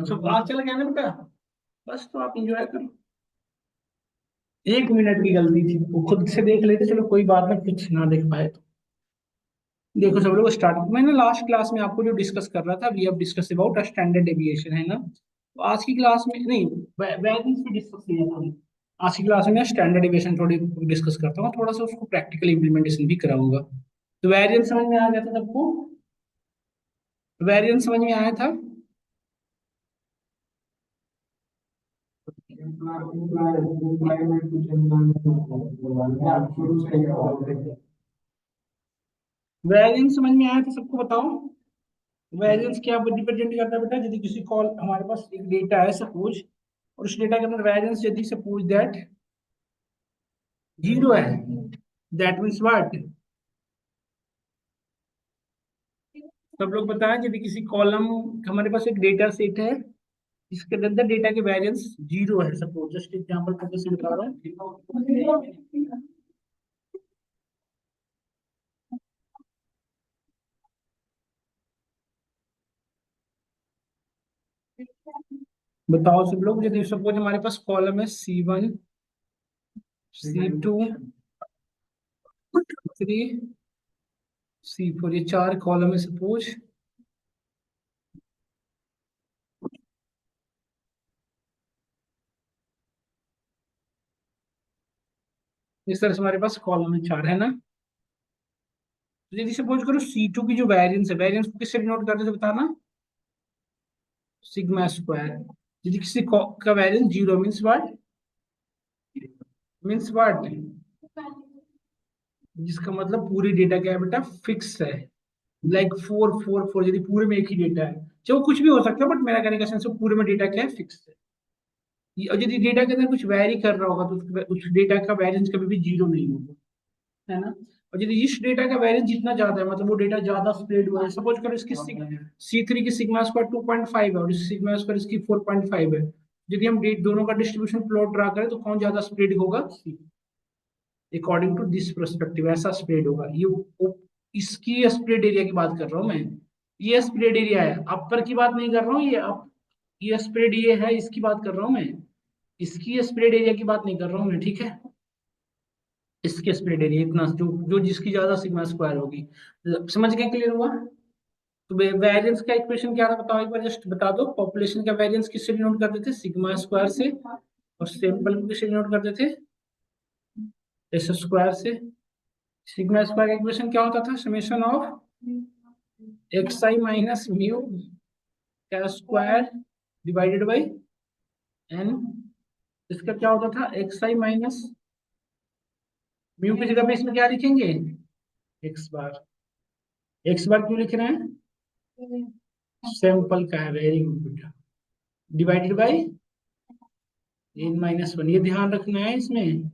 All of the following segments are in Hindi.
सब आज चला गया ना बेटा। बस तो आप इंजॉय करो। 1 मिनट की गलती थी, वो खुद से देख लेते, चलो कोई बात नहीं, कुछ ना देख पाए तो। देखो सब लोग स्टार्ट, मैंने लास्ट क्लास में आपको जो डिस्कस कर रहा था, we have discuss about standard deviation, है ना। तो आज की क्लास में नहीं, वैरियंस भी डिस्कस किया था। आज की क्लास में स्टैंडर्ड डेविएशन थोड़ी डिस्कस करता हूँ, थोड़ा सा उसको प्रैक्टिकल इम्प्लीमेंटेशन भी कराऊंगा। तो वेरिएंस समझ में आ गया था सबको? वेरिएंस समझ में आया था? वेरिएंस समझ में आया था सबको, बताओ। वेरिएंस क्या रिप्रेजेंट करता है बेटा? यदि किसी कॉल हमारे पास एक डेटा है सपोज, और उस डेटा के अंदर वेरिएंस यदि सपोज दैट जीरो है, दैट मीन्स व्हाट? सब लोग बताएं, यदि किसी कॉलम, हमारे पास एक डेटा सेट है जिसके अंदर डेटा के वेरिएंस जीरो है, सपोज जस्ट एग्जांपल पर्पस से बता रहा हूँ। बताओ सब लोग, यदि सपोज हमारे पास कॉलम है C1, C2, C3, C4, ये 4 कॉलम है सपोज। इस तरह से हमारे पास कॉलम है 4, है ना। तो यदि सपोज करो C2 की जो वेरिएंस है, वेरिएंस को किससे डिनोट करते थे बताना? Sigma square. यदि किसी का variance zero means what? Means what? जिसका मतलब पूरी डेटा क्या है बेटा? फिक्स है। लाइक 4 4 4, यदि पूरे में एक ही डेटा है, चाहे वो कुछ भी हो सकता है, बट मेरा कहने का सेंस है पूरे में डेटा क्या है? फिक्स है। और यदि डेटा के अंदर कुछ वैरी कर रहा होगा तो उस डेटा का वेरिएंस कभी भी जीरो नहीं होगा, है ना। और यदि इस डेटा का वेरिएंस जितना ज्यादा है, मतलब वो डेटा ज्यादा स्प्रेड हुआ है, सपोज करो इसकी C3 की सिग्मा स्क्वायर 2.5 है और इस सिग्मा स्क्वायर इसकी 4.5 है। यदि हम दोनों का डिस्ट्रीब्यूशन प्लॉट ड्रा करें तो कौन ज्यादा स्प्रेड होगा? अकॉर्डिंग टू दिस परस्पेक्टिव ऐसा स्प्रेड होगा ये इसकी स्प्रेड एरिया की बात कर रहा हूँ मैं। ये स्प्रेड एरिया है, अपर की बात नहीं कर रहा हूँ, ये स्प्रेड ये है, इसकी बात कर रहा हूँ मैं। इसकी स्प्रेड एरिया की बात नहीं कर रहा हूँ मैं, ठीक है। इसके स्प्रेड एरिया इतना जो जो जिसकी ज्यादा सिग्मा स्क्वायर होगी। समझ गए? क्लियर हुआ? तो वेरिएंस का इक्वेशन क्या था बताओ एक बार, जस्ट बता दो। पॉपुलेशन का वेरिएंस किससे डिनोट करते थे? सिग्मा स्क्वायर से। और सैंपल को किससे डिनोट करते थे? एस स्क्वायर से। सिग्मा स्क्वायर का इक्वेशन क्या होता था? Summation of x I minus mu का स्क्वायर डिवाइडेड बाई एन। इसका क्या होता था? एक्स आई माइनस म्यू की जगह पे इसमें क्या लिखेंगे? एक्स बार। एक्स बार क्यों लिख रहे हैं? सैंपल का है, वेरी गुड बेटा। डिवाइडेड बाई n-1, ये ध्यान रखना है इसमें।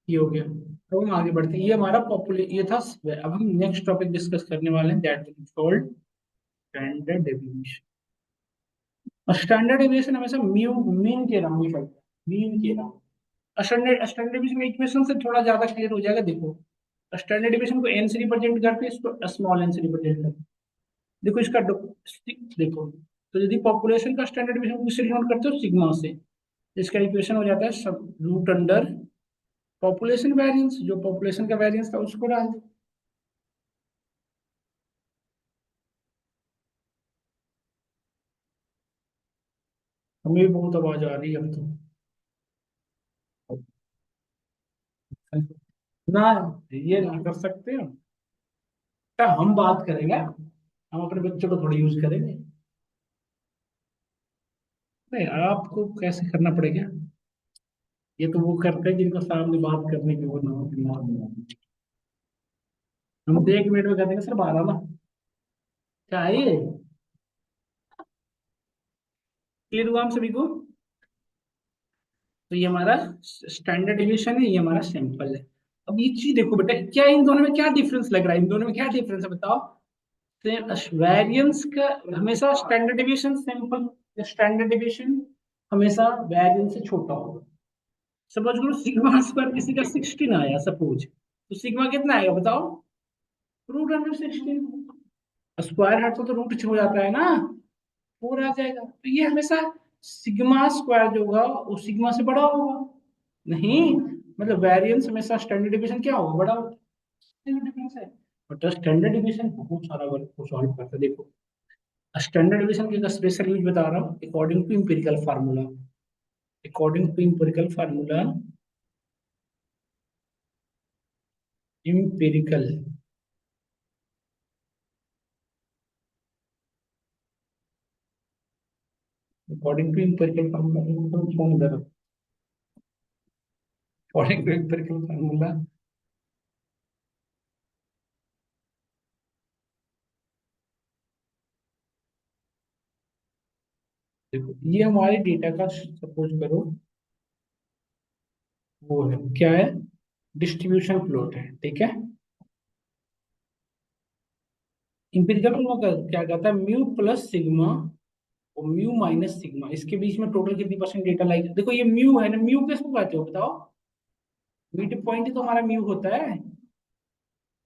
ये हो गया। तो हम आगे बढ़ते हैं, ये हमारा पॉपुले ये था। अब हम नेक्स्ट टॉपिक डिस्कस करने वाले हैं, that is called standard deviation. और स्टैंडर्ड डेविएशन हमेशा म्यू मीन के राउंड में चलता है, मीन के round. Standard standard deviation equation से थोड़ा ज्यादा क्लियर हो जाएगा, देखो। स्टैंडर्ड डेविएशन को एन से रिप्रेजेंट करते हैं, इसको स्मॉल एन से रिप्रेजेंट करते हैं। देखो इसका देखो, तो यदि पॉपुलेशन का स्टैंडर्ड डेविएशन किससे डिनोट करते हो? सिग्मा से। इसका इक्वेशन हो जाता है सब रूट अंडर पॉपुलेशन वेरिएंस, जो पॉपुलेशन का वेरिएंस था उसको डाल दो। हमें भी बहुत आवाज आ रही है अब तो। ना, ये नहीं कर सकते हो। क्या हम बात करेंगे? हम अपने बच्चों को थोड़ी यूज करेंगे। नहीं, आपको कैसे करना पड़ेगा? ये तो वो करते हैं जिनको सामने बात करने की वो ना होती। हम तो 1 मिनट में कर देंगे सर, 12 ना। क्या है ये? क्लियर हुआ हम सभी को? तो ये हमारा स्टैंडर्ड डिवीजन है, ये हमारा सैंपल है। अब ये चीज देखो बेटा, क्या इन दोनों में क्या डिफरेंस लग रहा है? इन दोनों में क्या डिफरेंस है बताओ? वेरिएंस का हमेशा standard division, sample standard division हमेशा वेरिएंस से छोटा होगा। सपोज करो सिग्मा स्क्वायर किसी का 16 आया सपोज, तो सिग्मा कितना आएगा बताओ? √116। स्क्वायर हट तो रूट हो जाता है ना, 4 आ जाएगा। तो ये हमेशा सिग्मा स्क्वायर जो होगा वो सिग्मा से बड़ा होगा। नहीं, मतलब वेरिएंस हमेशा स्टैंडर्ड डिविएशन क्या होगा, बड़ा होगा। स्टैंडर्ड डिफरेंस है। बट स्टैंडर्ड डिविएशन बहुत सारा वर्क को सॉल्व करता है। देखो स्टैंडर्ड डिविएशन के स्पेशल यूज बता रहा हूँ, according to empirical formula. According to empirical formula, empirical according to empirical formula, phone इधर, अकॉर्डिंग टू इंपेरिकल फार्मूला, देखो ये हमारे डेटा का सपोज करो वो है, क्या है, डिस्ट्रीब्यूशन प्लॉट है, ठीक है। इंपेरिकल फार्मूला क्या कहता है, म्यू प्लस सिग्मा और म्यू माइनस सिग्मा, इसके बीच में टोटल कितनी परसेंट डेटा लाइक, देखो ये म्यू है ना, म्यू किसको कहते हो बताओ? मिड पॉइंट ही तो हमारा म्यू होता है।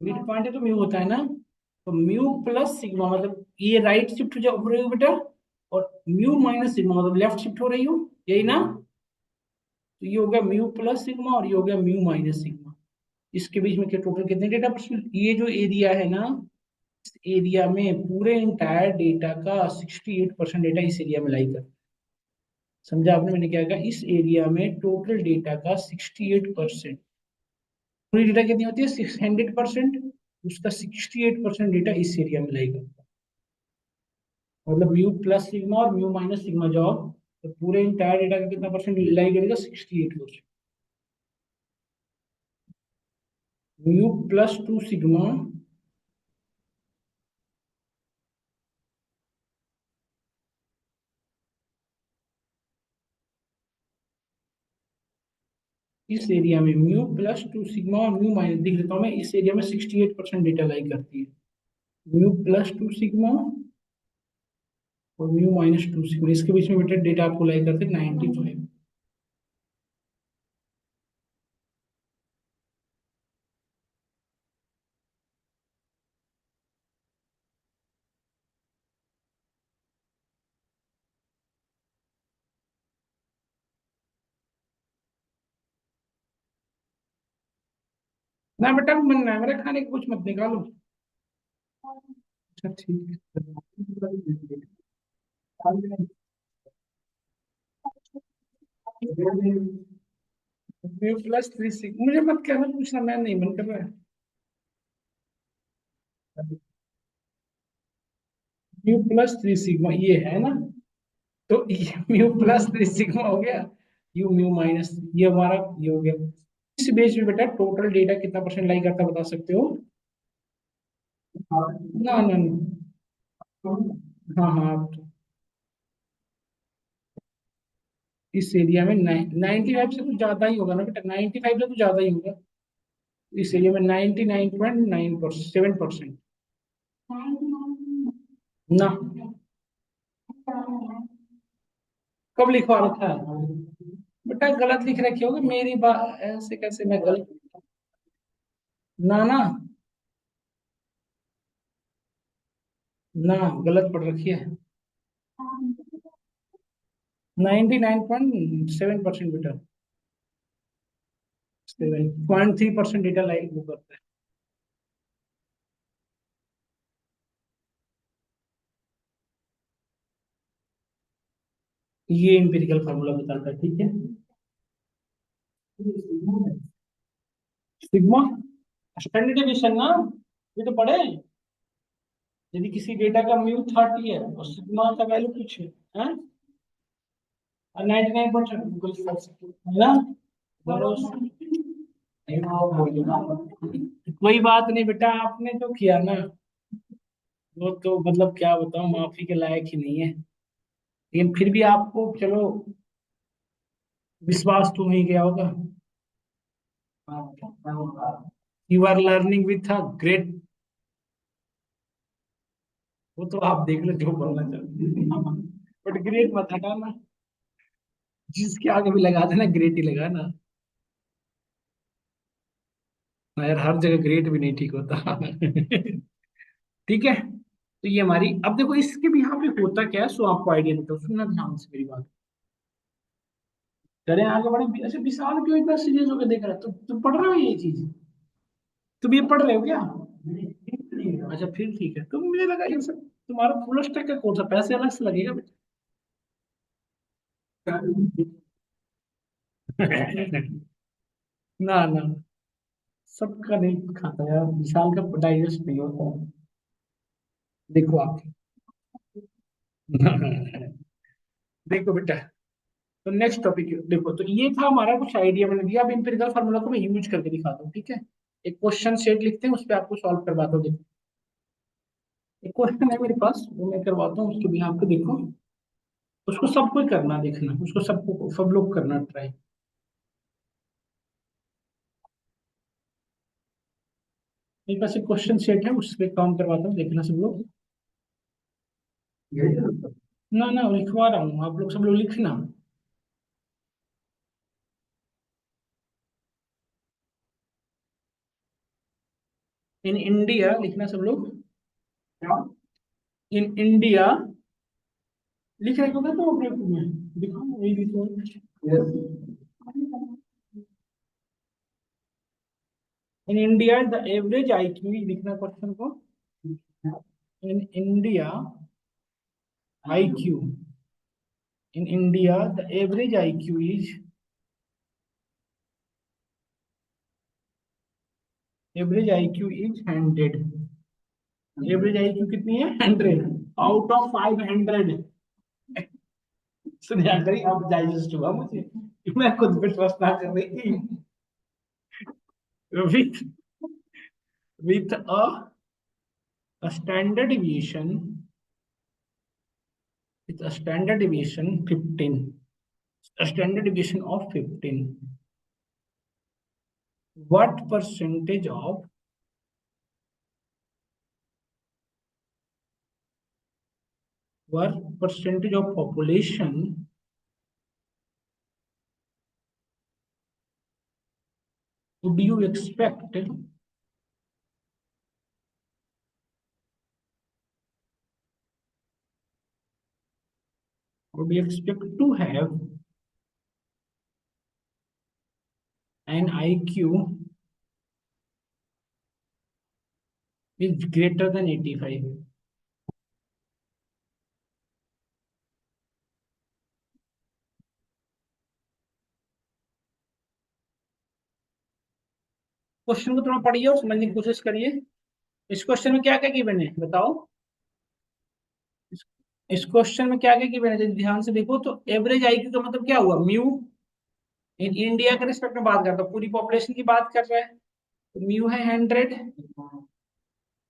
मिड पॉइंट ही तो म्यू होता है ना। तो म्यू प्लस सिग्मा मतलब ये राइट शिफ्ट हो रही हो बेटा, और म्यू माइनस सिग्मा मतलब लेफ्ट शिफ्ट हो रही हो, यही ना। तो ये हो गया म्यू प्लस सिग्मा और ये हो गया म्यू माइनस सिग्मा। इसके बीच में क्या टोटल कितने डेटा परसेंट, ये जो एरिया है ना, इस एरिया में पूरे इंटायर डेटा का 68% डेटा इस एरिया में लाई कर, समझा आपने मैंने क्या कहा, इस एरिया में टोटल डेटा का 68%, पूरी डेटा कितनी होती है 600%, उसका 68% डेटा इस एरिया में लाई करता है। मतलब म्यू प्लस सिग्मा और म्यू माइनस सिग्मा जॉब, तो पूरे इंटायर डेटा का कितना परसेंट लाई करेगा, 68%। म्यू प्लस 2 सिग्मा इस एरिया में, म्यू प्लस 2 सिग्मा और म्यू माइनस, दिख देता हूँ मैं, इस एरिया में 68% डेटा लाई करती है। म्यू प्लस 2 सिग्मा और म्यू माइनस 2 सिग्मा, इसके बीच में बेटा डेटा आपको लाई करते हैं 95। ना बेटा मन ना है मेरा खाने का, कुछ मत निकालो। अच्छा ठीक है। म्यू प्लस 3 सिग्मा, मुझे मत कहना पूछना, मैं नहीं मन कर रहा है। म्यू प्लस 3 सिग्मा ये है ना, तो ये म्यू प्लस 3 सिग्मा हो गया, यू म्यू माइनस ये हमारा ये हो गया। इस बेस में बेटा टोटल डेटा कितना परसेंट लाई करता बता सकते हो? ना ना ना, हाँ हाँ, इस एरिया में 95 से तो ज्यादा ही होगा ना बेटा, 95 से तो ज्यादा ही होगा। इस एरिया में 99.9%, 7%। ना, कब लिखवा रखा है बेटा, गलत लिख रखी होगी मेरी बात, ऐसे कैसे मैं गलत, ना ना ना, गलत पढ़ रखी है। 99.7% बेटा, 7.3% डेटा लाइक वो करता है। ये इंपेरिकल फार्मूला बताता है, ठीक है। सिग्मा स्टैंडर्ड डिवीजन ना, ये तो पढ़े। यदि किसी डेटा का म्यू 30 है और सिग्मा का वैल्यू कुछ है, और 99% गूगल कर सकते हो, है ना। भरोसा, कोई बात नहीं बेटा, आपने जो किया ना वो तो मतलब क्या बताऊं, माफी के लायक ही नहीं है, लेकिन फिर भी आपको चलो विश्वास तो नहीं गया होगा। You are learning with a great, वो तो आप देख लो जो बोलना चाहते हैं, बट ग्रेट मत हटाना, जिसके आगे भी लगा देना ग्रेट ही लगाना। यार हर जगह ग्रेट भी नहीं ठीक होता। ठीक है, तो ये हमारी, अब देखो इसके भी यहाँ पे होता क्या है, सो आपको आइडिया देता हूँ, सुनना ध्यान से मेरी बात। चले आगे बढ़े। अच्छा विशाल क्यों इतना सीरियस होकर देख रहा है, तुम पढ़ रहे हो ये चीज, तुम ये पढ़ रहे हो क्या? अच्छा फिर ठीक है, तुम, मुझे लगा ये सब तुम्हारा फुल स्टैक का कोर्स है, पैसे अलग से लगेगा बेटा। ना ना, सबका नहीं खाता यार, विशाल का डाइजेस्ट नहीं होता। देखो आप। देखो बेटा, तो नेक्स्ट टॉपिक देखो, तो ये था हमारा कुछ आइडिया मैंने दिया। अब इंपिरिकल फार्मूला को मैं यूज करके दिखाता हूँ, ठीक है। एक क्वेश्चन सेट लिखते हैं, उस पर आपको सॉल्व करवाता हूँ। देखो एक क्वेश्चन है मेरे पास, वो मैं करवाता हूँ उसके भी, आपको देखो, उसको सबको करना, देखना उसको, सबको सब लोग करना ट्राई। मेरे पास एक क्वेश्चन सेट है, उस पर काम करवाता हूँ, देखना सब लोग। ना ना, लिखवा रहा हूँ, आप लोग सब लोग लिखना। इन इंडिया लिखना सब लोग। इन इंडिया लिख रहे हो ना, तो अपने में दिखाओ, वही लिखो। In India the average IQ, लिखना क्वेश्चन को। In India IQ, in India the average IQ is, average IQ is 100। Average IQ कितनी है? 100 आउट ऑफ 500। सुनिया करी, अब डाइजेस्ट हुआ मुझे, मैं खुद पे ट्रस्ट ना कर रही थी। With with a standard deviation, with a standard deviation 15, a standard deviation of 15, what percentage of, what percentage of population would you expect, to have an IQ is greater than 85? Question को थोड़ा पढ़िए और समझने की कोशिश करिए। इस क्वेश्चन में क्या क्या गिवन है बताओ। इस, इस क्वेश्चन में क्या क्या गिवन है, यदि ध्यान से देखो तो, एवरेज आईक्यू का मतलब क्या हुआ, म्यू। इन इंडिया के रिस्पेक्ट में बात करता हूँ, पूरी पॉपुलेशन की बात कर रहा है, तो म्यू है 100।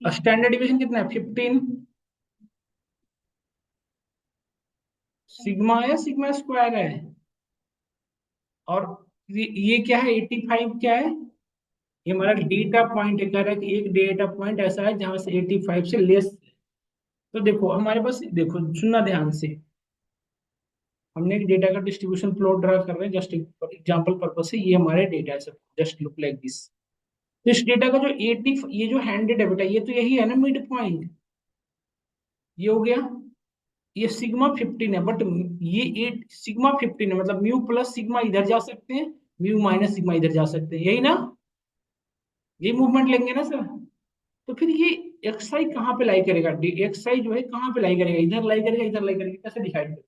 स्टैंडर्ड डिवीजन कितना है? 15। सिग्मा है, सिग्मा स्क्वायर है। और ये क्या है, 85 क्या है? ये हमारा डेटा पॉइंट है, कह रहा है कि एक डेटा पॉइंट ऐसा है जहां से 85 से लेस। तो देखो हमारे पास, देखो सुनना ध्यान से, हमने एक डेटा का डिस्ट्रीब्यूशन प्लॉट ड्रा कर रहे हैं, जस्ट एग्जांपल पर्पस से, ये हमारे डेटा है सब, जस्ट लुक लाइक दिस। तो इस डेटा का जो 80, ये जो 100 है बेटा, ये तो यही है ना मिड पॉइंट, ये हो गया। ये सिग्मा 15 है, बट ये 8 सिग्मा 15 है, मतलब म्यू प्लस सिग्मा इधर जा सकते हैं, म्यू माइनस सिग्मा इधर जा सकते हैं, यही ना, ये मूवमेंट लेंगे ना सर। तो फिर ये एक्स आई कहाँ पे लाई करेगा, एक्स आई जो है कहाँ पे लाई करेगा, इधर लाई करेगा, इधर लाई करेगा, कैसे डिसाइड करेगा?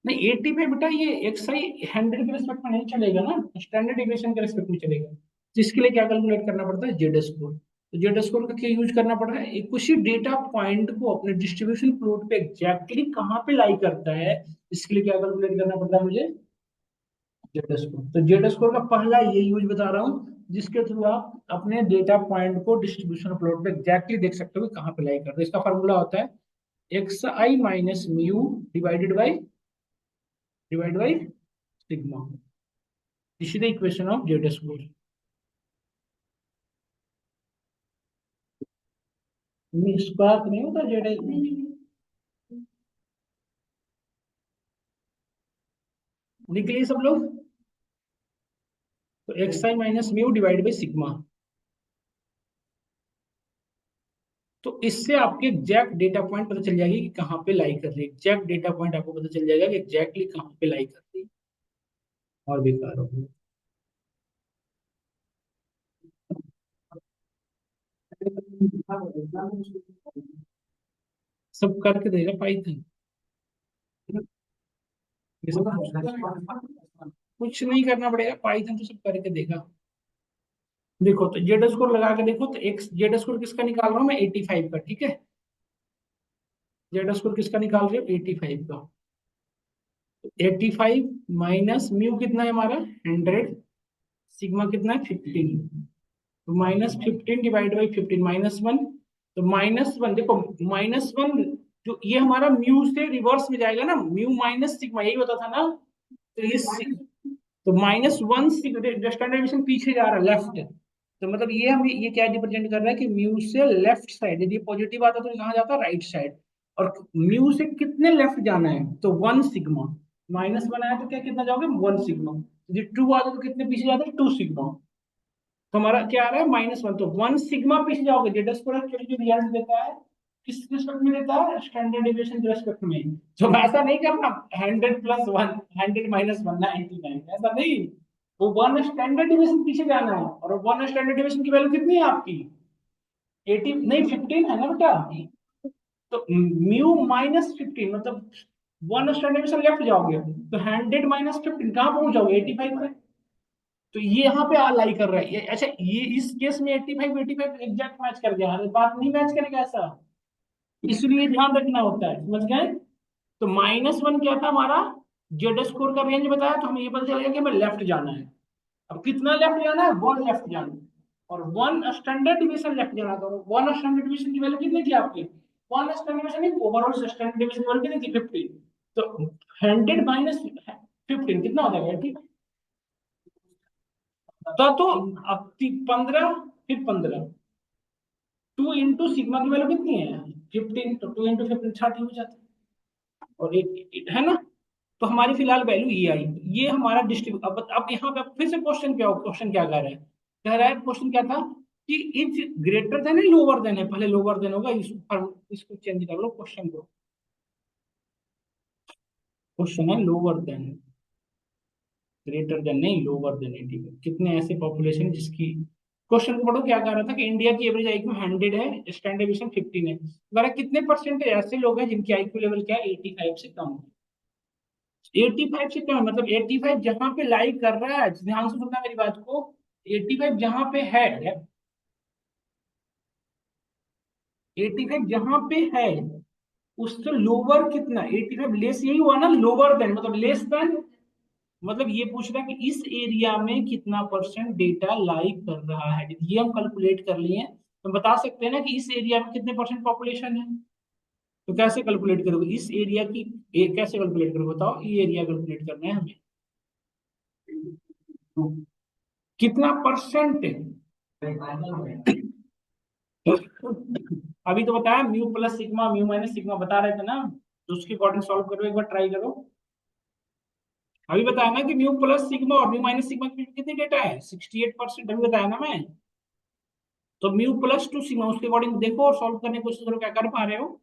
नहीं 80 पे बेटा, ये एक्स आई 100 के रिस्पेक्ट में नहीं चलेगा ना, स्टैंडर्ड डिविएशन के रिस्पेक्ट में चलेगा। जिसके लिए क्या कैलकुलेट करना पड़ता है, जेड स्कोर। तो जेड स्कोर का क्या यूज करना पड़ रहा है, एक उसी डेटा पॉइंट को अपने डिस्ट्रीब्यूशन प्लॉट पे एग्जैक्टली कहाँ पे लाई करता है, इसके लिए क्या कैलकुलेट करना पड़ता है मुझे, जेड स्कोर। तो जेड स्कोर का पहला ये यूज बता रहा हूँ, जिसके थ्रू आप अपने डेटा पॉइंट को डिस्ट्रीब्यूशन प्लॉट पे एग्जैक्टली देख सकते हो कि कहाँ पे लाई करता है। इसका फॉर्मूला होता है x I minus mu divide by sigma. This is the equation of Z score. Square नहीं होता जेड, निकलिए सब लोग। तो x I minus mu divide by sigma. तो इससे आपके एग्जैक्ट डेटा पॉइंट पता चल जाएगी कि कहाँ पे लाई कर रही है, एग्जैक्ट डेटा पॉइंट आपको पता चल जाएगा कि एग्जैक्टली कहाँ पे लाई कर रही है। और बेकार हो गया। सब करके देगा पाइथन। कुछ नहीं करना पड़ेगा, पाइथन तो सब करके देगा। देखो तो जेड स्कोर लगा के देखो, तो एक जेड स्कोर किसका निकाल रहा हूँ मैं, 85 का, ठीक है। जेड स्कोर किसका निकाल रहे हो, 85 का। 85 माइनस म्यू कितना है हमारा, 100, सिग्मा कितना है 15, तो -15 डिवाइड बाई 15 -1। तो -1 देखो, -1 जो ये हमारा म्यू से रिवर्स में जाएगा ना, म्यू माइनस सिग्मा यही होता था ना। तो ये तो -1 स्टैंडर्ड डिवीजन पीछे जा रहा है, लेफ्ट। तो मतलब ये हमें ये क्या रिप्रेजेंट कर रहा है कि म्यू से लेफ्ट साइड, यदि पॉजिटिव आता तो कहाँ जाता, राइट साइड। और म्यू से कितने लेफ्ट जाना है, तो 1 सिग्मा। -1 आया तो क्या कितना जाओगे, 1 सिग्मा। यदि 2 आता तो कितने पीछे जाते, 2 सिग्मा। तो हमारा क्या आ रहा है, -1, तो 1 सिग्मा पीछे जाओगे। जेड स्क्वायर एक्चुअली जो रिजल्ट देता है, किस रिस्पेक्ट में देता है, स्टैंडर्ड डिविएशन के रिस्पेक्ट में। तो ऐसा नहीं करना 100 प्लस 1, 100 माइनस 1 ना 89, ऐसा नहीं। वो 1 स्टैंडर्ड डिविएशन पीछे जाना है, और 1 स्टैंडर्ड डिविएशन की वैल्यू कितनी है आपकी, 80 नहीं 15 है ना बेटा। तो म्यू -15 मतलब 1 स्टैंडर्ड डिविएशन लेफ्ट जाओगे, तो 100 - 15 कहाँ पहुंच जाओगे, 85 पे। तो ये यहाँ पे लाई कर रहा है ये, अच्छा ये इस केस में 85 एग्जैक्ट मैच कर गया, हर बात नहीं मैच करेगा ऐसा, इसलिए ध्यान रखना होता है, समझ गए। तो -1 क्या था हमारा, जेड स्कोर का रेंज बताया, तो हमें ये पता चलेगा कि हमें लेफ्ट जाना है। अब कितना लेफ्ट जाना है, 1 लेफ्ट जाना है। और 1 स्टैंडर्ड डिवीजन लेफ्ट जाना था, 1 स्टैंडर्ड डिवीजन की वैल्यू कितनी थी आपकी, 1 स्टैंडर्ड डिवीजन नहीं, ओवरऑल स्टैंडर्ड डिवीजन की वैल्यू कितनी थी, 50। तो 100 माइनस 15 कितना हो जाएगा, ठीक। तो अब 15, फिर 15, 2 इंटू सिग्मा की वैल्यू कितनी है, 15, तो 2 इंटू 15 30 हो जाता है। और एक है ना। तो हमारी फिलहाल वैल्यू ये आई, ये हमारा डिस्ट्रीब्यूट। अब यहाँ पे फिर से क्वेश्चन क्या हो, क्वेश्चन क्या कह रहा है, कह रहा है क्वेश्चन क्या था कि इज ग्रेटर देन है लोअर देन है, पहले लोअर देन होगा, इसको चेंज कर लो क्वेश्चन को। क्वेश्चन है लोअर देन, ग्रेटर देन नहीं, लोअर देन 80। कितने ऐसे पॉपुलेशन जिसकी, क्वेश्चन को पढ़ो क्या कह रहा था कि इंडिया की एवरेज आईक्यू 100 है, स्टैंडर्ड डिवीजन 15 है, अगर कितने परसेंट ऐसे लोग हैं जिनकी आईक्यू लेवल क्या है, 85 से कम है। 85 से कम है, मतलब 85 जहां पे लाई कर रहा है, ध्यान से सुनना मेरी बात को, 85 जहां पे है, 85 जहां पे है, उससे लोअर कितना, 85 लेस, यही हुआ ना, लोअर देन मतलब लेस देन। मतलब ये पूछ रहा है कि इस एरिया में कितना परसेंट डेटा लाई कर रहा है, ये हम कैलकुलेट कर लिए, तो बता सकते हैं ना कि इस एरिया में कितने परसेंट पॉपुलेशन है। तो कैसे कैलकुलेट करोगे इस एरिया की, कैसे कैलकुलेट करोगे बताओ, ये एरिया कैलकुलेट करना है हमें, कितना परसेंट है। अभी तो बताया mu plus sigma, mu minus sigma बता रहे थे ना, तो उसके अकॉर्डिंग सॉल्व करो, एक बार ट्राई करो। अभी बताया ना कि म्यू प्लस सिग्मा और म्यू माइनस सिग्मा के बीच कितनी डेटा है, 68%, अभी बताया ना मैं। तो म्यू प्लस टू सिग्मा, उसके अकॉर्डिंग देखो और सॉल्व करने की कोशिश करो, क्या कर पा रहे हो।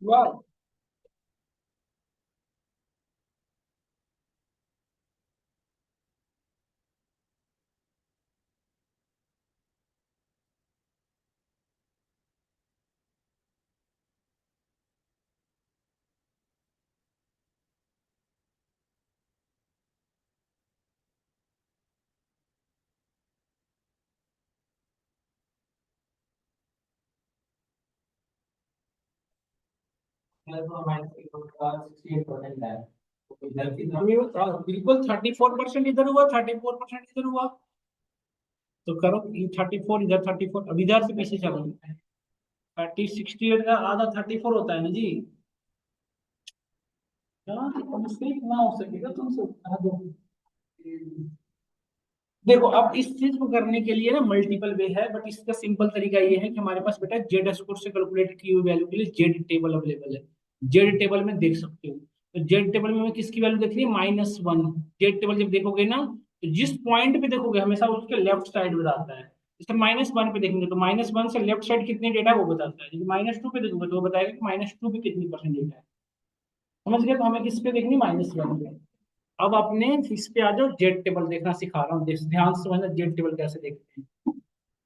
वाह। बिल्कुल 34% इधर हुआ, 34% इधर हुआ। तो करो, 34 इधर, 34 अब इधर से पीछे चलो, 68 का आधा 34 होता है ना जी। हाँ, तो मिस्टेक ना हो सकेगा तुमसे, बता दो। देखो अब इस चीज को करने के लिए ना मल्टीपल वे है, बट इसका सिंपल तरीका ये है कि हमारे पास बेटा जेड स्कोर से कैलकुलेट की हुई वैल्यू के लिए जेड टेबल अवेलेबल है। जेड टेबल में देख सकते हो, तो जेड टेबल में हमें किसकी वैल्यू देख रही है, -1। जेड टेबल जब देखोगे ना, तो जिस पॉइंट पे देखोगे हमेशा उसके लेफ्ट साइड बताता है। जैसे -1 पे देखेंगे तो -1 से लेफ्ट साइड कितनी डेटा है वो बताता है, जब -2 पे देखोगे तो वो बताएगा कि -2 पे कितनी परसेंट डेटा है। समझ गए, तो हमें किस पे देखनी, -1 पे। अब अपने इस पे आ जाओ, जेड टेबल देखना सिखा रहा हूँ, ध्यान से समझना जेड टेबल कैसे देखते हैं।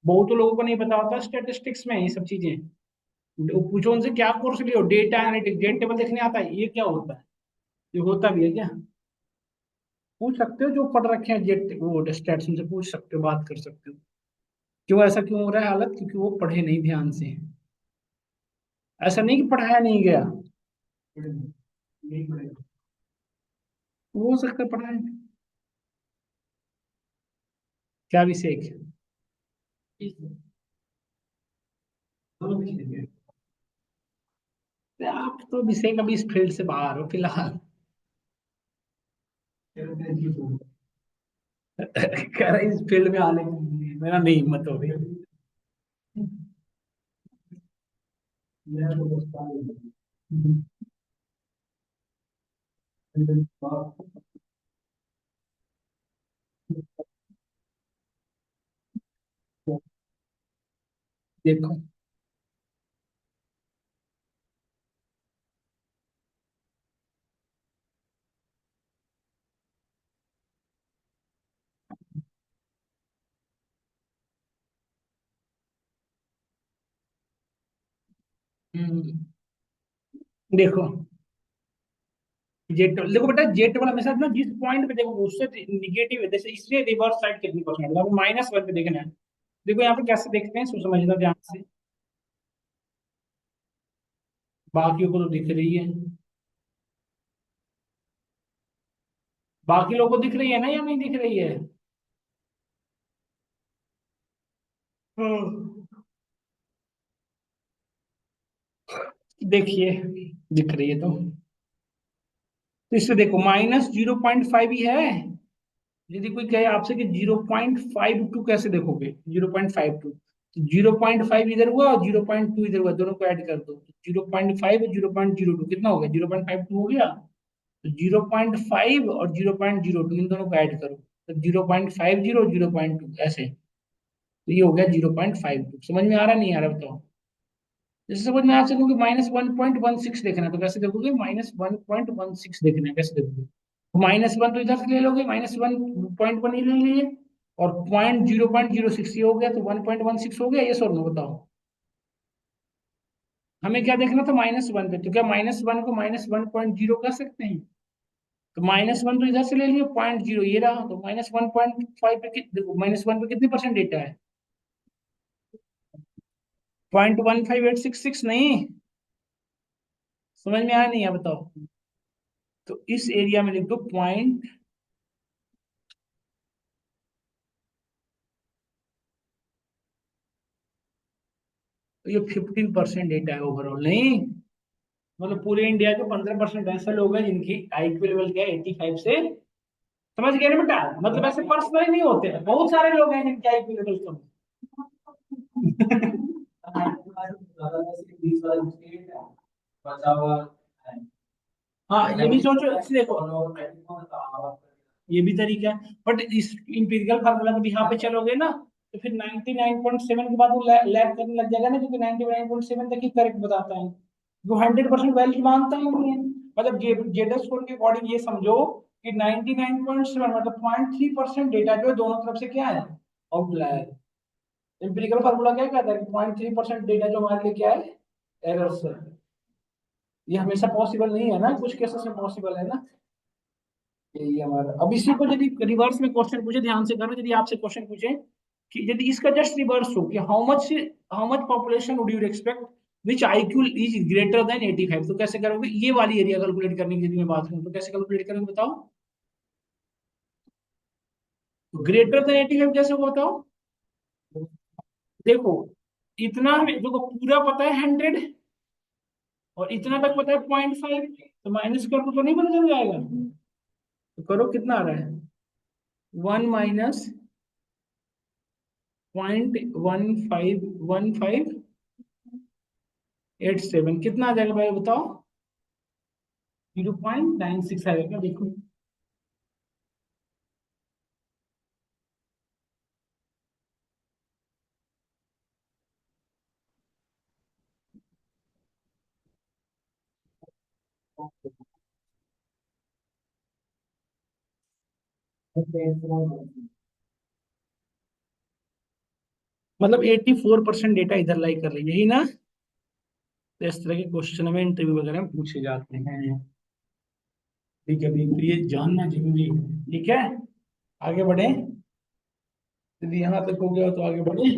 बहुत लोगों को नहीं पता होता स्टेटिस्टिक्स में ये सब चीजें। वो पूछो उनसे क्या कोर्स लियो, डेटा एनालिटिक्स, जेड टेबल देखने आता है, ये क्या होता है, ये होता भी है क्या? पूछ सकते हो, जो पढ़ रखे हैं जेड वो स्टैट्स, उनसे पूछ सकते हो, बात कर सकते हो। क्यों ऐसा क्यों हो रहा है हालत, क्योंकि वो पढ़े नहीं ध्यान से। ऐसा नहीं कि पढ़ाया नहीं गया, हो सकता है पढ़ाया। क्या विषय आप तो विषय कभी इस फील्ड से बाहर हो फिलहाल। कह रहे इस फील्ड में आने के लिए मेरा नहीं हिम्मत हो रही। देखो, देखो जेट देखो बेटा, जेट वाला हमेशा ना जिस पॉइंट पे देखो उससे निगेटिव है, जैसे इससे रिवर्स साइड कितनी परसेंट, मतलब -1 पे देखना है। देखो यहाँ पे कैसे देखते हैं, समझना ध्यान से। बाकियों को तो दिख रही है, बाकी लोगों को दिख रही है ना या नहीं दिख रही है? देखिए, दिख रही है तो इससे देखो -0.5 ही है। यदि कोई कहे आपसे कि 0.52 कैसे देखोगे, 0.52, तो 0.5 इधर हुआ और 0.2 इधर हुआ, दोनों को ऐड कर दो, 0.5 और 0.02 कितना हो गया, 0.52 हो गया। तो 0.5 और 0.02 इन दोनों को ऐड करो, तो 0.50, 0.2 ऐसे, तो ये हो गया 0.52। समझ में आ रहा नहीं आ रहा बताओ? जैसे सपोज मैं आपसे कहूँ कि -1.16 देखना है, तो कैसे देखोगे, -1.16 देखना है, कैसे देखोगे? -1 तो इधर से ले लोगे, -1.1 ही ले लिए, और 0.06 ये हो गया, तो 1.16 हो गया, ये सॉल्व में बताओ। हमें क्या देखना था, -1 पे, तो क्या -1 को -1.0 कर सकते हैं? तो -1 तो इधर से ले लिए, 0.0 ये रहा, तो -1.5 पे देखो, -1 पे कितनी परसेंट डेटा है, 0.15866 नहीं। समझ में आया नहीं है बताओ? तो इस एरिया में लिख दो पॉइंट, तो ये 15% डेटा है ओवरऑल, नहीं मतलब पूरे इंडिया के 15% ऐसे लोग हैं जिनकी आईक्यू लेवल क्या है, 85 से। समझ गए ना बेटा, मतलब ऐसे पर्सनली नहीं होते हैं, बहुत सारे लोग हैं जिनकी आईक्यू लेवल कम है। हाँ ये भी सोचो, देखो ये भी तरीका है, बट इस इंपीरियल फार्मूला के यहाँ पे चलोगे ना, तो फिर 99.7 के बाद वो लैग करने लग जाएगा ना, क्योंकि 99.7 तक ही करेक्ट बताता है, वो 100% वैलिड मानता ही नहीं है। मतलब जेडर स्कोर के अकॉर्डिंग ये समझो कि 99.7 मतलब 0.3% डेटा जो है दोनों तरफ से क्या है, आउटलायर। इंपीरियल फार्मूला क्या कहता है कि 0.3% डेटा जो हमारे लिए क्या है, एरर है। ये हमेशा पॉसिबल नहीं है ना, कुछ केसेस में पॉसिबल है ना। यही हमारा, अब इसी को यदि रिवर्स में क्वेश्चन पूछे, ध्यान से करो, यदि आपसे क्वेश्चन पूछे कि यदि इसका जस्ट रिवर्स हो कि how much population would you expect which IQ is greater than 85, तो कैसे करोगे, ये वाली एरिया कैलकुलेट करने की यदि मैं बात करूं तो कैसे कैलकुलेट करोगे बताओ? तो ग्रेटर देन 85 कैसे होगा बताओ? देखो, इतना देखो पूरा पता है 100, और इतना तक पता है 0.5, तो माइनस कर दो तो नहीं बदल जाएगा? तो करो, कितना आ रहा है, 1 - 0.151587 कितना आ जाएगा भाई बताओ? 0.96 आएगा देखो। मतलब 84% डेटा इधर लाई कर रही है, यही ना? तो इस तरह के क्वेश्चन हमें इंटरव्यू वगैरह में पूछे जाते हैं। ठीक है भाई, तो ये जानना जरूरी है। ठीक है, आगे बढ़े। यदि यहाँ तक हो गया तो आगे बढ़े।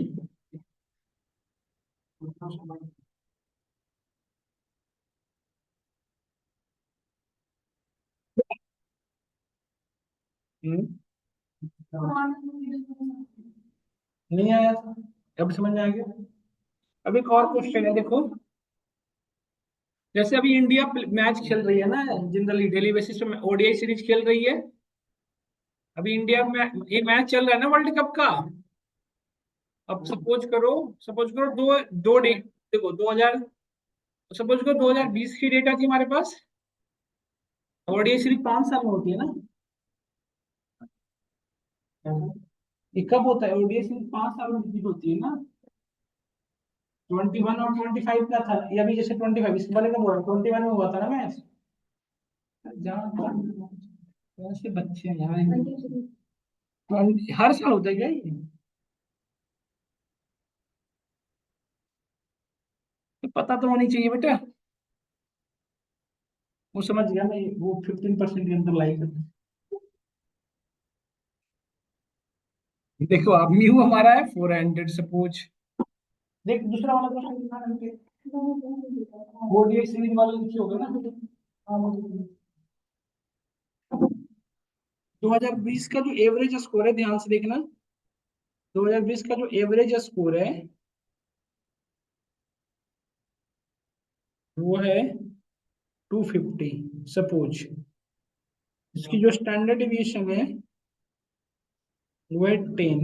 हम्म, नहीं आया था, अब समझ में आ गया। अब एक और क्वेश्चन है देखो। जैसे अभी इंडिया मैच खेल रही है ना, जनरली डेली बेसिस पे ओडीआई सीरीज खेल रही है। अभी इंडिया में ये मैच चल रहा है ना वर्ल्ड कप का। अब सपोज करो दो दो डे देखो 2000, सपोज करो 2020 की डेटा थी हमारे पास। ओडीआई सीरीज 5 साल में होती है ना। ये कब होता है? ओडीआई सीरीज 5 साल में रिपीट होती है ना। 21 और 25 का था ये, अभी जैसे 25 इससे पहले कब हुआ? 21 में हुआ था ना मैच। जहाँ कौन से बच्चे हैं यार, हर साल होता है क्या ये? तो पता तो होनी चाहिए बेटा। वो समझ गया मैं, वो 15% के अंदर लाई करता है। देखो अब म्यू हमारा है 400 सपोज। देख दूसरा वाला क्वेश्चन दिखा रहे, ओडीआई सीरीज वाला लिखे होगा ना। हाँ, 2020 का जो एवरेज स्कोर है, ध्यान से देखना। 2020 का जो एवरेज स्कोर है वो है 250 सपोज। इसकी जो स्टैंडर्ड डिविएशन है वो है 10,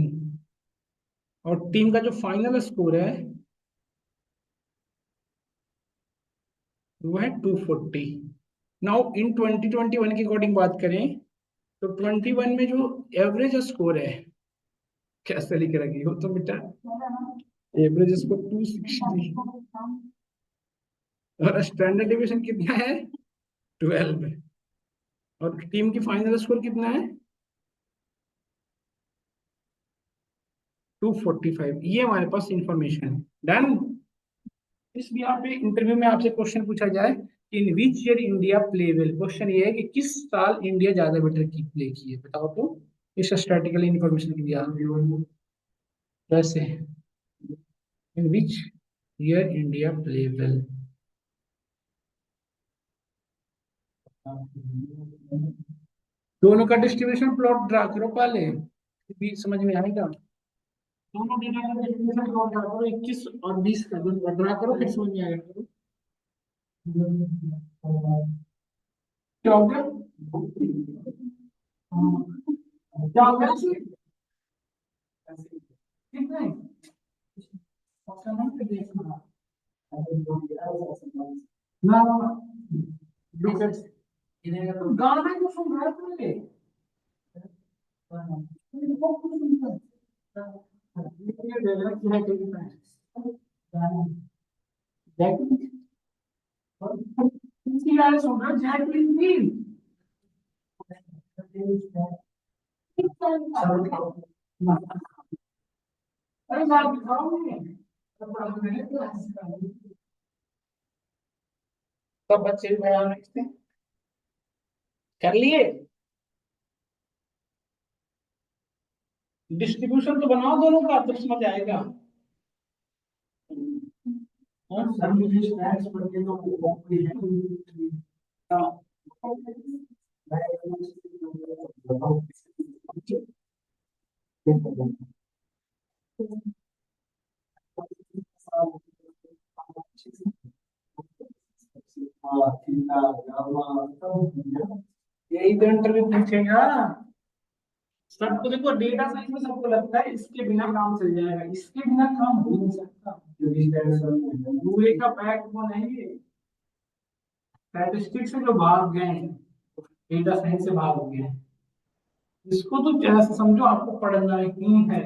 और टीम का जो फाइनल स्कोर है वो है 240। नाउ इन 2021 के अकॉर्डिंग बात करें तो 21 में जो एवरेज स्कोर है, कैसे लिख रखी हो तो बेटा, एवरेज स्कोर 260 और स्टैंडर्ड डिविएशन कितना है? 12। और टीम की फाइनल स्कोर कितना है? 245। ये हमारे पास इंफॉर्मेशन है। डन। इस भी यहाँ पे इंटरव्यू में आपसे क्वेश्चन पूछा जाए, in which year India play well, question ये है कि किस साल इंडिया ज्यादा बेटर की प्ले की है, बताओ तो। इस स्टैटिकल इंफॉर्मेशन के लिए कैसे, in which year India play well. दोनों का डिस्ट्रीब्यूशन प्लॉट ड्रा करो पहले, भी समझ में आएगा। दोनों डेटा का डिस्ट्रीब्यूशन प्लॉट ड्रा करो, 21 और 20 का दोनों ड्रा करो, फिर समझ में आएगा। क्या हो गया? क्या हो गया? कितने ऑप्शन पे देखना ना, गाना क्यों सुन रहा है तुमने? किसकी गाने सुन रहा है? जैकलिन की। अरे यार दिखाओ मुझे। सब बच्चे बयान लिखते हैं। कर लिए? डिस्ट्रीब्यूशन तो बनाओ दोनों का, तो समझ आएगा। हाँ, सर मुझे स्नैक्स पढ़ के तो हाँ। यही तो इंटरव्यू पूछेगा। सबको देखो डेटा साइंस में सबको लगता है इसके बिना काम चल जाएगा, इसके बिना काम हो नहीं सकता, पूरे का बैकबोन है ये। स्टैटिस्टिक्स से जो भाग गए हैं, डेटा साइंस से भाग गए हैं, इसको तो जैसे समझो आपको पढ़ना ही है।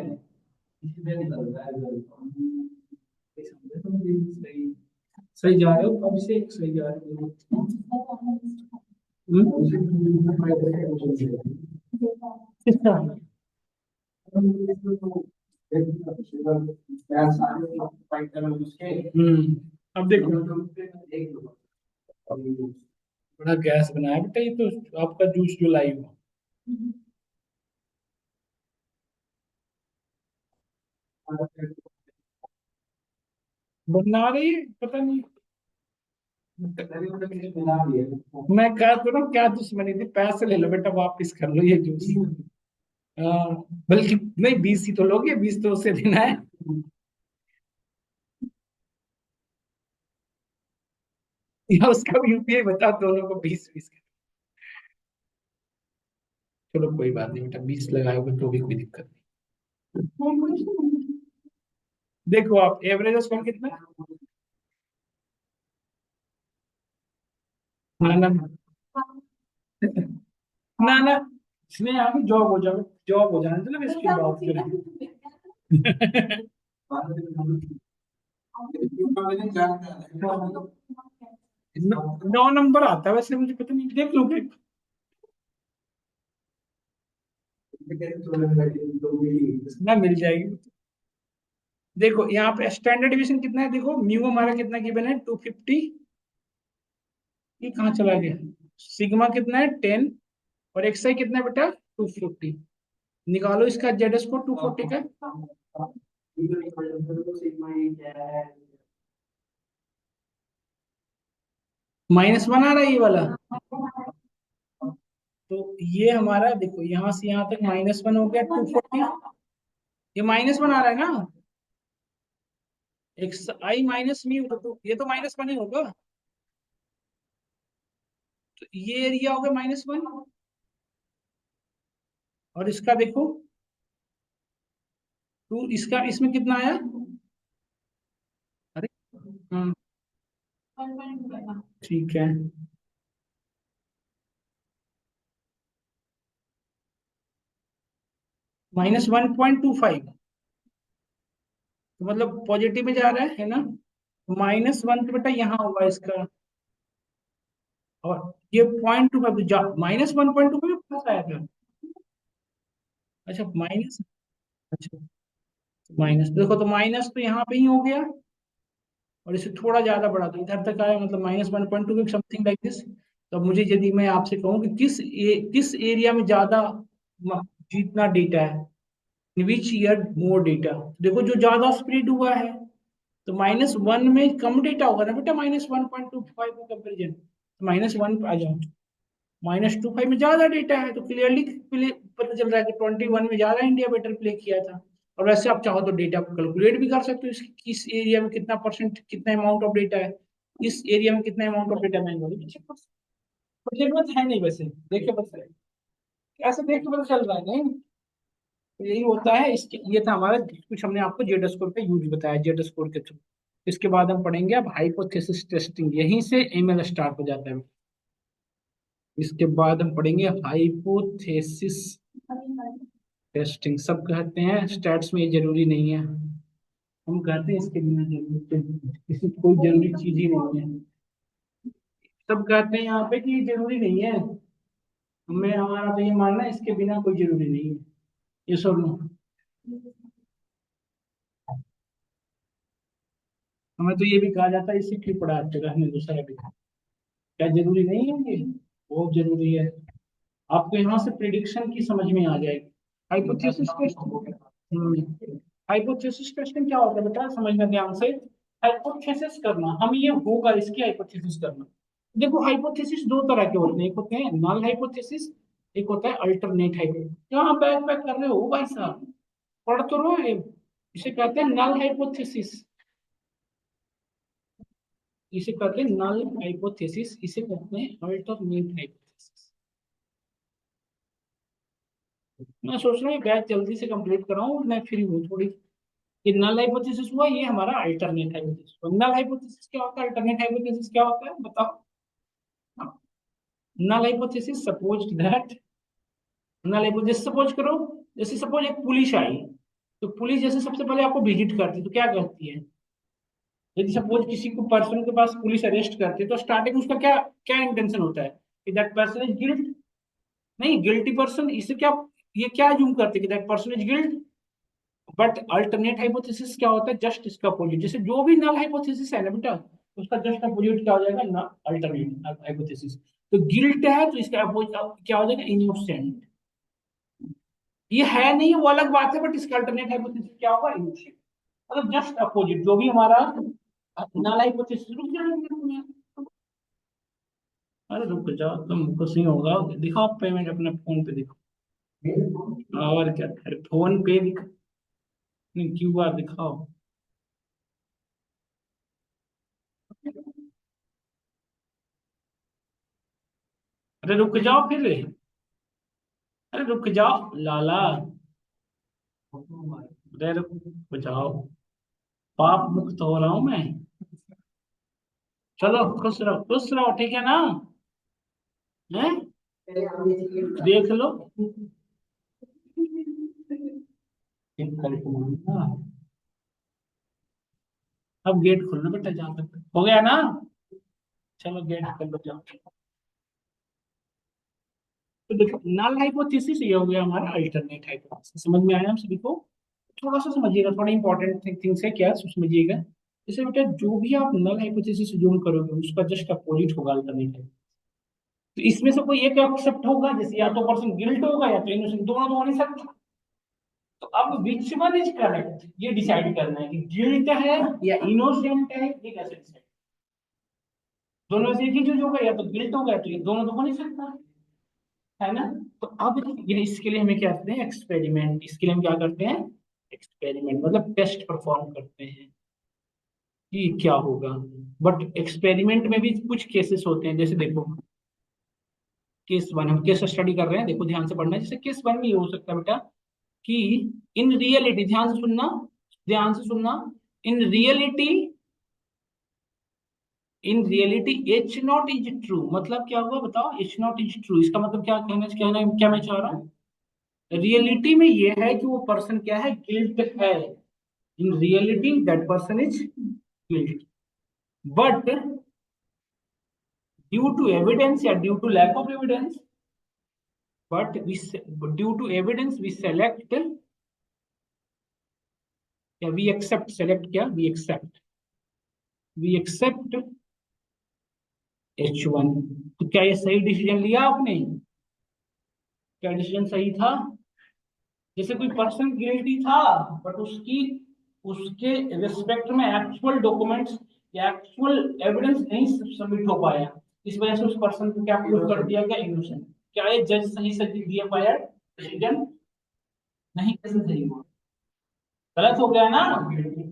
इसलिए निकलता है सही। सही जा रहे हो, कब से सही जा रहे हो? किसका? अब देखो, बड़ा गैस बनाया बेटा ये तो आपका जूस जो लाई हो। बना रही है पता नहीं। मैं कह तो रहा हूँ क्या दुश्मनी थी, पैसे ले लो बेटा वापस कर लो ये जूस। हाँ, बल्कि नहीं 20 ही तो लोगे, 20 तो उसे देना है। या उसका भी यूपीआई बता, दोनों को 20 20। चलो कोई बात नहीं बेटा, 20 लगाओगे तो भी कोई दिक्कत नहीं। देखो आप एवरेज स्कोर कितना है? ना ना ना ना, इसमें यहाँ पे जॉब हो जाओ, जॉब हो जाने मतलब इसकी बात करें। 9 नंबर आता है वैसे, मुझे पता नहीं, देख लो कि ना मिल जाएगी। देखो यहाँ पे स्टैंडर्ड डिवीजन कितना है, देखो म्यू हमारा कितना गिवन है 250। ये कहाँ चला गया? सिग्मा कितना है 10, और एक्स आई कितना है बेटा 250। निकालो इसका जेड स्कोर 240 का। -1 आ रहा है ये वाला। तो ये हमारा देखो यहाँ से यहाँ तक -1 हो गया 240। ये -1 आ रहा है ना, एक्स आई माइनस म्यू, तो ये तो -1 ही होगा। तो ये एरिया हो गया -1, और इसका देखो टू, इसका इसमें कितना आया? अरे हाँ ठीक है, -1.25, तो मतलब पॉजिटिव में जा रहा है ना। -1 तो बेटा यहाँ होगा इसका, और ये 0.25 -1.25 प्लस आया था। अच्छा माइनस, अच्छा माइनस देखो, तो माइनस तो यहाँ पे ही हो गया, और इसे थोड़ा ज्यादा बढ़ा दो इधर तक आया, मतलब -1.2 समथिंग लाइक दिस। तो अब मुझे यदि मैं आपसे कहूँ कि किस एरिया में ज्यादा जितना डेटा है, इन विच ईयर मोर डेटा, देखो जो ज्यादा स्प्रेड हुआ है, तो -1 में कम डेटा होगा ना बेटा, -1.25 में कंपेरिजन, तो -1 आ जाओ। -25 में ज्यादा डेटा है, तो क्लियरली पता चल रहा है कि 21 में ज्यादा इंडिया बेटर प्ले किया था। और वैसे आप चाहो तो डेटा को कैलकुलेट भी कर सकते हो, किस एरिया में कितना परसेंट, कितना अमाउंट ऑफ डेटा है, इस एरिया में कितना अमाउंट ऑफ डेटा मैंने बोली, पर जरूरत है नहीं वैसे, देखिए पता है, ऐसे देख के पता चल रहा है नहीं। तो यही होता है इसके, ये था हमारा कुछ, हमने आपको जेड स्कोर का यूज बताया जेड स्कोर के थ्रू। इसके बाद हम पढ़ेंगे अब हाइपोथेसिस टेस्टिंग, यहीं से एमएल स्टार्ट हो जाता है। इसके बाद हम पढ़ेंगे हाइपोथेसिस टेस्टिंग। सब कहते हैं स्टैट्स में ये जरूरी नहीं है, हम कहते हैं इसके बिना जरूरी, किसी कोई जरूरी चीज ही नहीं है। सब कहते हैं यहाँ पे कि ये जरूरी नहीं है, हमें हमारा तो ये मानना है इसके बिना कोई जरूरी नहीं है। ये सब हमें तो ये भी कहा जाता है, इसी क्यों पढ़ा रहने दूसरा भी, क्या जरूरी नहीं है ये, बहुत जरूरी है। आपको यहाँ से प्रिडिक्शन की समझ में आ जाएगी। हाइपोथेसिस टेस्टिंग, हाइपोथेसिस टेस्टिंग क्या होता है बेटा, समझना ध्यान से। हाइपोथेसिस करना, हम ये होगा इसकी हाइपोथेसिस करना। देखो हाइपोथेसिस दो तरह के होते हैं, एक होते हैं नल हाइपोथेसिस, एक होता है अल्टरनेट हाइपोथेसिस। क्या बैक बैक कर रहे हो भाई साहब, पढ़ तो रहो ये। इसे कहते हैं नल हाइपोथेसिस, इसे कहते हैं नल हाइपोथेसिस, इसे कहते हैं अल्टरनेट हाइपोथेसिस। मैं सोच रहा हूँ बैच जल्दी से कंप्लीट कराऊं, मैं फ्री हूँ थोड़ी। ये नल हाइपोथेसिस हुआ, ये हमारा अल्टरनेट हाइपोथेसिस हुआ। नल हाइपोथेसिस क्या होता है, अल्टरनेट हाइपोथेसिस क्या होता है बताओ। Null hypothesis suppose that, null hypothesis suppose करो, जैसे सपोज एक पुलिस आई, तो पुलिस जैसे सबसे पहले आपको विजिट करती है तो क्या कहती है, यदि सपोज किसी को पर्सन के पास पुलिस अरेस्ट करती है तो स्टार्टिंग उसका क्या क्या इंटेंशन होता है कि दैट पर्सन इज गिल्ट, नहीं गिल्टी पर्सन, इससे क्या, ये क्या जूम करते हैं कि that person is guilt. But alternate hypothesis क्या होता है, जस्ट इसका अपोजिट, जैसे जो भी नल हाइपोथेसिस है ना बेटा, उसका जस्ट अपोजिट क्या हो जाएगा ना, अल्टरनेट हाइपोथेसिस। तो गिल्ट है तो इसका अपोजिट क्या हो जाएगा, इनोसेंट। ये है नहीं वो अलग बात है, बट इसका अल्टरनेट हाइपोथेसिस क्या होगा, इनोसेंट। मतलब जस्ट अपोजिट, जो भी हमारा नल हाइपोथेसिस, रुक जाओ। अरे रुक जाओ, तुमको सही होगा, दिखाओ पेमेंट अपने फोन पे दिखाओ। और क्या, अरे फोन पे दिखा, क्यूआर दिखाओ। अरे रुक जाओ फिर, अरे रुक जाओ लाला, अरे रुक जाओ, पाप मुक्त हो रहा हूं मैं। चलो खुश रहो, ठीक है ना, हैं, देख लो। कल को मांगना। अब गेट खोलना बेटा, जहाँ तक हो गया ना, चलो गेट खोल लो जाओ। तो देखो नल हाइपोथेसिस ये हो गया हमारा अल्टरनेट हाइपोथेसिस, समझ में आया हम सभी को। थोड़ा सा समझिएगा, थोड़ा इंपॉर्टेंट थिंग्स है क्या, समझिएगा। जैसे बेटा जो भी आप नल हाइपोथेसिस ज्यूम करोगे उसका जस्ट अपोजिट होगा अल्टरनेट। तो इसमें से कोई एक एक्सेप्ट होगा, जैसे या तो पर्सन गिल्ट होगा या तो इनोसेंट, दोनों तो हो नहीं सकता। तो अब विच वन इज करेक्ट ये डिसाइड करना है कि गिल्ट है या इनोसेंट है, ये कैसे डिसाइड। दोनों में से एक ही चीज होगा, या तो गिल्ट होगा या तो ये दोनों तो हो नहीं सकता, है ना। तो अब ये इसके लिए हमें क्या करते हैं, एक्सपेरिमेंट, इसके लिए हम क्या करते हैं, एक्सपेरिमेंट मतलब टेस्ट परफॉर्म करते हैं कि क्या होगा। बट एक्सपेरिमेंट में भी कुछ केसेस होते हैं, जैसे देखो केस वन, हम केस स्टडी कर रहे हैं, देखो ध्यान से पढ़ना है। जैसे केस वन में ये हो सकता है बेटा कि इन रियलिटी, ध्यान से सुनना, ध्यान से सुनना, in reality, in reality H not is true, मतलब क्या हुआ बताओ, एच नॉट इज ट्रू, इसका मतलब क्या मैं चाह रहा हूँ, रियलिटी में ये है कि वो पर्सन क्या है, गिल्ट है। In reality that person is guilt, but due to evidence या due to lack of evidence, but due to evidence we select या वी एक्सेप्ट, सेलेक्ट क्या, वी एक्सेप्ट H1। तो क्या ये सही डिसीजन लिया आपने, क्या डिसीजन सही था। जैसे कोई पर्सन गिल्टी था, बट उसकी, उसके रिस्पेक्ट में एक्चुअल डॉक्यूमेंट्स या एक्चुअल एविडेंस नहीं सबमिट हो पाया, इस वजह से उस पर्सन को क्या प्रूव कर दिया गया, इनोसेंट। क्या ये जज सही से दिया पाया डिसीजन, नहीं, कैसे सही हुआ, गलत हो गया ना।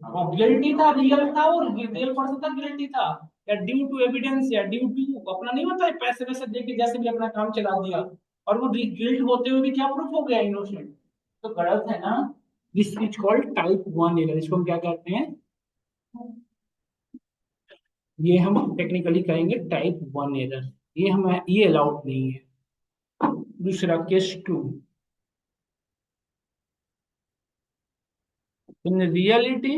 वो गिल्टी था, रियल था, और रियल पर्सन था, गिल्टी था, या ड्यू टू एविडेंस या ड्यू टू अपना नहीं होता है, पैसे वैसे दे के जैसे भी अपना काम चला दिया, और वो गिल्ट होते हुए भी क्या प्रूफ हो गया, इनोसेंट। तो गलत है ना। This is called type one error, इसको हम क्या कहते हैं, ये हम टेक्निकली कहेंगे टाइप वन एरर, ये हम, ये अलाउड नहीं है। दूसरा case two, in reality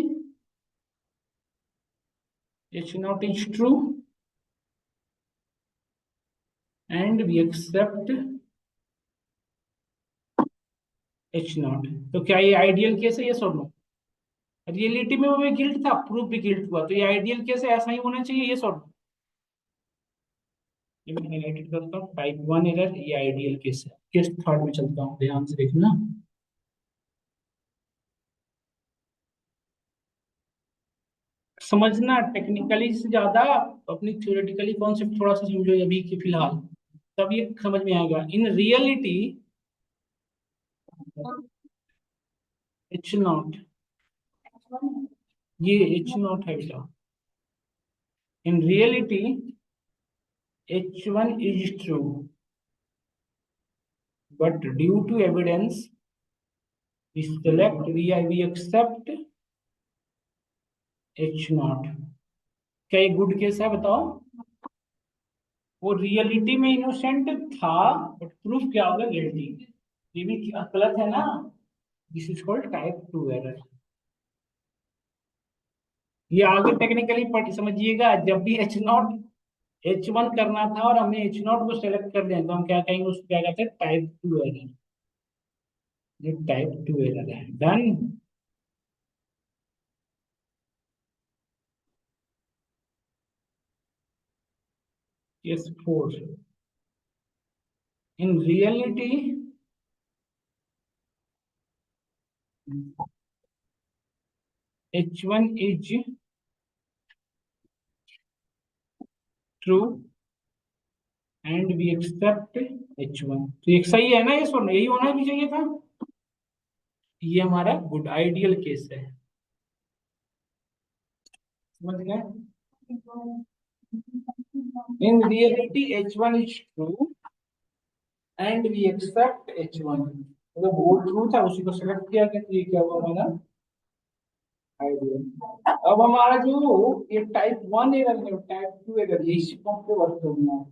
it's not is true and we accept H naught. तो क्या ये आइडियल केस है, ये सुनो, रियलिटी में वो भी गिल्ट था, प्रूफ भी गिल्ट हुआ, तो ये आइडियल केस है, ऐसा ही होना चाहिए, ये सुनो। ये मैं हाईलाइटेड करता हूँ, टाइप वन एरर, ये आइडियल केस है। केस थर्ड में चलता हूँ, ध्यान से देखना। समझना टेक्निकली से ज्यादा अपनी थ्योरेटिकली कॉन्सेप्ट थोड़ा सा समझो अभी के फिलहाल, तब ये समझ में आएगा। इन रियलिटी एच नॉट, ये एच नॉट है बेटा, in reality H one is true, but due to evidence we select we accept H naught. क्या ये गुड केस है बताओ? वो रियलिटी में इनोसेंट था बट प्रूफ क्या होगा? गिल्टी। ये भी गलत है ना। This is called type two error. ये आगे टेक्निकली पढ़ समझिएगा, जब भी एच नॉट एच वन करना था और हमने एच नॉट को सेलेक्ट कर लिया तो हम क्या कहेंगे? उसको क्या कहते हैं? Type two error. ये टाइप टू एरर है। Done. Case four, in reality H1 is true and we accept H1। तो ये सही है ना? ये सुन, यही होना भी चाहिए था। ये हमारा गुड आइडियल केस है। समझ गए? In reality H1 is true and we accept H1। मतलब वो ट्रू था, उसी को सेलेक्ट किया गया, तो ये क्या हुआ हमारा? आइडियल। अब हमारा जो ये टाइप वन एरर है, टाइप टू एरर, ये इसी को पे वर्क करना है।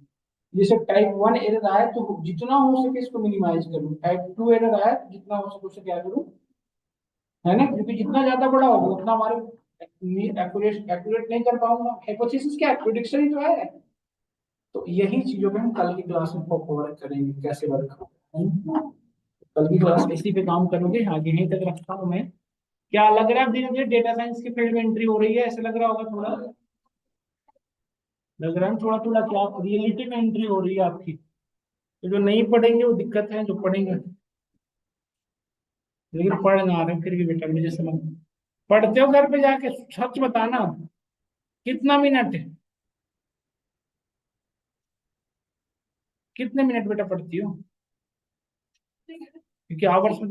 जैसे टाइप वन एरर आए तो जितना हो सके इसको मिनिमाइज करूँ, टाइप टू एरर आए तो जितना हो सके उसे क्या करूँ, है ना? क्योंकि जितना ज्यादा बड़ा होगा उतना हमारे एक्यूरेट एक्यूरेट नहीं कर पाऊंगा। हाइपोथेसिस क्या है? प्रिडिक्शन ही तो है। तो यही चीजों पे हम कल की क्लास में कवर करेंगे, कैसे वर्क। कल की क्लास इसी पे काम करोगे। आगे यहीं तक रखता हूँ मैं। क्या लग रहा है धीरे धीरे डेटा साइंस की फील्ड में एंट्री हो रही है? ऐसे लग रहा होगा थोड़ा। लग रहा है थोड़ा थोड़ा क्या रियलिटी में एंट्री हो रही है आपकी। तो जो नहीं पढ़ेंगे वो दिक्कत है, जो पढ़ेंगे लेकिन पढ़ ना रहे फिर भी बेटा मुझे समझ। पढ़ते हो घर पे जाके? सच बताना, कितना मिनट, कितने मिनट बेटा पढ़ती हो? क्योंकि आवर्स में